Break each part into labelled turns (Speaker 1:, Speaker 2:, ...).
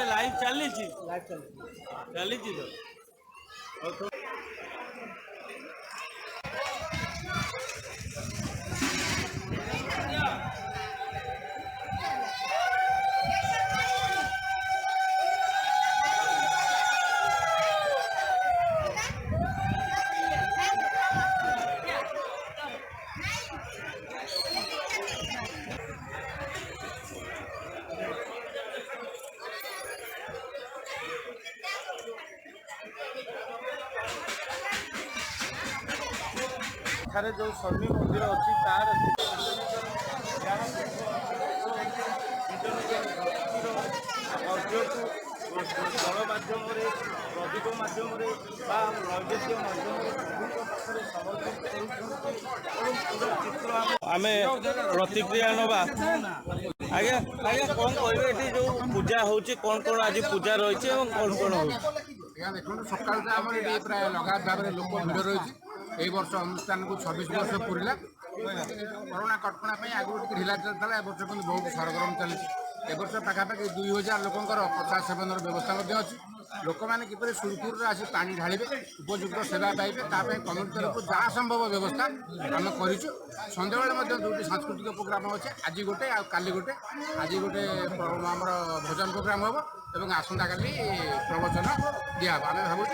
Speaker 1: Live चली चली तो जो शनि मंदिर अच्छी तार गणमाध्यम प्रदीप मध्यम नैवेद्य आम प्रतिक्रिया नवा आज्ञा आज्ञा कौन कहे जो पूजा हो कौन कौन आज पूजा रही कौन कौन हो
Speaker 2: देखो सकाल प्राय लगातार भाव में लोक भिड़ रही यही वर्ष अनुष्ठान को 26 वर्ष पूरा कोरोना कटका आगुरी ढिला चलता है वर्ष क्योंकि बहुत सरगरम चली वर्ष पाखापाखि 2000 लोकर प्रसाद सेवन व्यवस्था अच्छी लोक मैंने किपर सुरखुर आसी पानी ढाड़े उपयुक्त सेवा पाइबे कमिटी तरफ जहाँ संभव व्यवस्था आम कर सन्ध्या जो सांस्कृतिक प्रोग्राम अच्छे आज गोटे काली गोटे आज गोटे आम भजन प्रोग्राम हम और आसंता काली प्रवचन दिहब आम भावुँ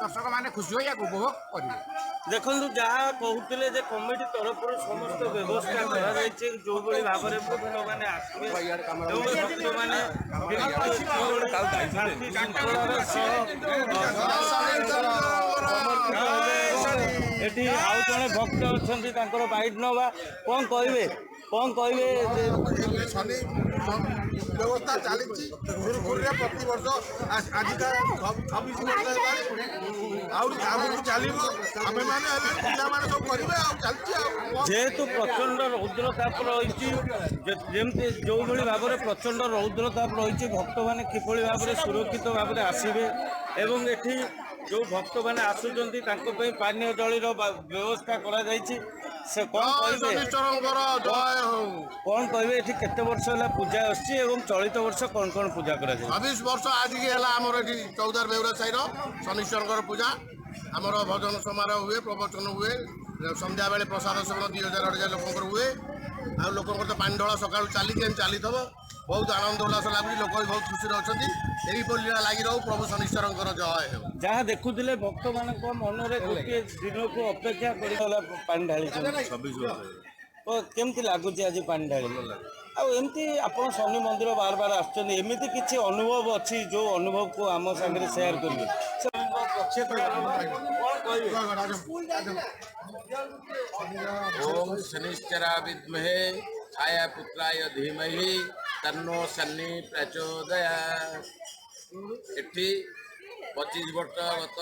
Speaker 2: दर्शक मैंने खुशी हो उपभोग करेंगे
Speaker 1: देखो जहाँ कहते कमिटी तरफ समस्त व्यवस्था जो भाव में भक्त मैंने आसवे एटी आउ जड़े भक्त अच्छा बाइट नवा कौन कहे
Speaker 3: व्यवस्था चली सुरखुरी प्रति वर्ष आजिका 26 वर्ष चलो आम मैंने सब करेंगे
Speaker 1: जेहेतु प्रचंड रौद्रताप रही जो भाव में प्रचंड रौद्रताप रही भक्त मैंने किभली भाव में सुरक्षित भाव में आसवे एवं एठी जो भक्त मैंने आसुचंती पानीय जल व्यवस्था करा से कौन कहे ये केते वर्ष है पूजा आसी चलित वर्ष कौन कौन पूजा करा
Speaker 3: 26 वर्ष आज की आमर ये चौदार बेउरा साईर शनिश्वर पूजा आमर भजन समारोह हुए प्रवचन हुए संध्या बेले प्रसाद सेवन 2000 लोक हुए आ लोक तो पानी ढला सका चली चली बहुत आनंद उल्लास लगुच लोक भी बहुत खुशी अच्छा यही लीला लगी रहू प्रभु शनिश्वर जय हो
Speaker 1: जहाँ देखुले भक्त मान मन में गोटे दिन को अपेक्षा कर पानी ढाली
Speaker 3: 26 वर्ष
Speaker 1: तो केमती लगुच आज पानी ढाली आमती आप शनि मंदिर बार बार आमती किसी अनुभव अच्छी जो अनुभव को आम सागर सेयार करेंगे
Speaker 2: ओम शनिश्चरा विद्महे छाया पुत्राय धीमहि तन्नो शनि प्रचोदयात् एठी 25 वर्ष गत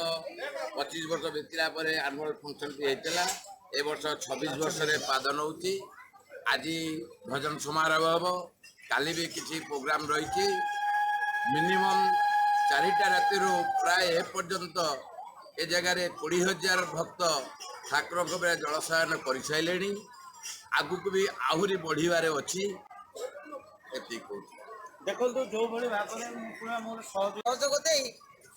Speaker 2: 25 वर्ष बीतला पर एनुअल फंक्शन होता ए वर्ष 26 वर्ष रे पादन होती आज भजन समारोह हम काली भी किसी प्रोग्राम रही मिनिमम 4टा राति प्राय ए पर्यंत ए जगह 20,000 भक्त ठाकुर जलसायन कर सारे आगु को भी आहरी बढ़िबार अच्छी
Speaker 1: देखो जो भाव में
Speaker 4: सहयोग दे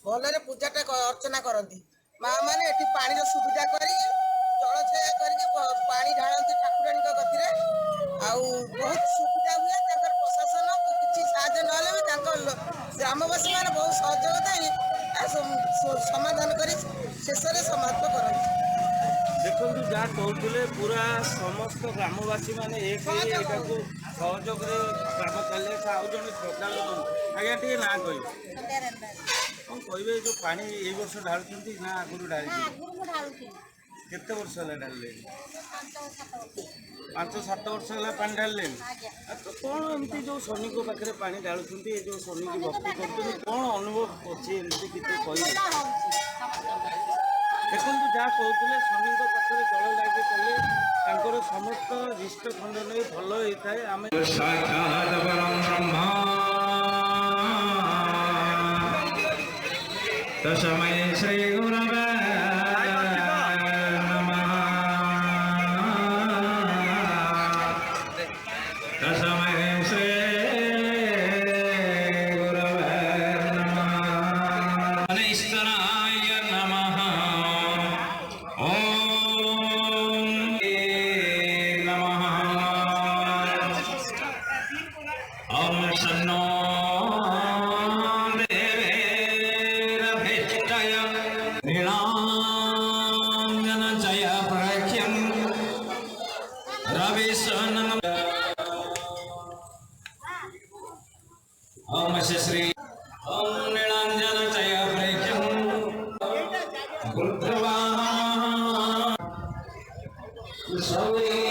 Speaker 4: भलरे पूजाटा अर्चना करती माँ मैंने ये पानी सुविधा कर जलछाया कर ढालती ठाकुराणी गति बहुत सुविधा हुए प्रशासन किसी साहय ना ग्रामवासी मैंने बहुत सहयोग दे समाधान कर शेष समाप्त करती
Speaker 1: देखो जहाँ कहते पूरा समस्त ग्रामवासी मैंने एक सहयोग ग्राम चले आउ जन श्रद्धालु आज्ञा टे ना कह कौन कहे जो पानी ये वर्ष ढालुंट ना आगुरी ढाली କେତେ ବର୍ଷ ହେଲା ଢାଳିଲେଣି? 5-7 ବର୍ଷ ହେଲା ପାଣି ଢାଳିଲେଣି। କ'ଣ ଏମିତି ଯେଉଁ ଶନିଙ୍କ ପାଖରେ ପାଣି ଢାଳୁଛନ୍ତି, ଏ ଯେଉଁ ଶନିକି ଭକ୍ତି କରୁଛନ୍ତି, କ'ଣ ଅନୁଭବ ଅଛି ଏମିତି କିଛି କହିବେ? ଦେଖନ୍ତୁ, ଯାହା କହୁଥିଲେ ଶନିଙ୍କ ପାଖରେ ଜଳ ଲାଗି କଲେ ତାଙ୍କର ସମସ୍ତ ରିଷ୍ଟ ଖଣ୍ଡନ ଭଲ ହେଇଥାଏ। ଆମେ
Speaker 5: ସାକ୍ଷାତ୍ ପରଂ ବ୍ରହ୍ମ ତସ୍ମୈ ଶ୍ରୀ ଗୁରବେ ନମଃ। ତସ୍ମୈ ଶ୍ରୀ ଗୁରବେ ନମଃ। ଈଶ୍ୱରାୟ ନମଃ। ଓମ୍ ନମଃ। ओम शन्नो देवैरभिष्टय नीलाञ्जन जय प्रख्यं रविशनं। ओम श्री ओम नीलाञ्जन जय प्रख्यं रुद्रवाहः सौर्य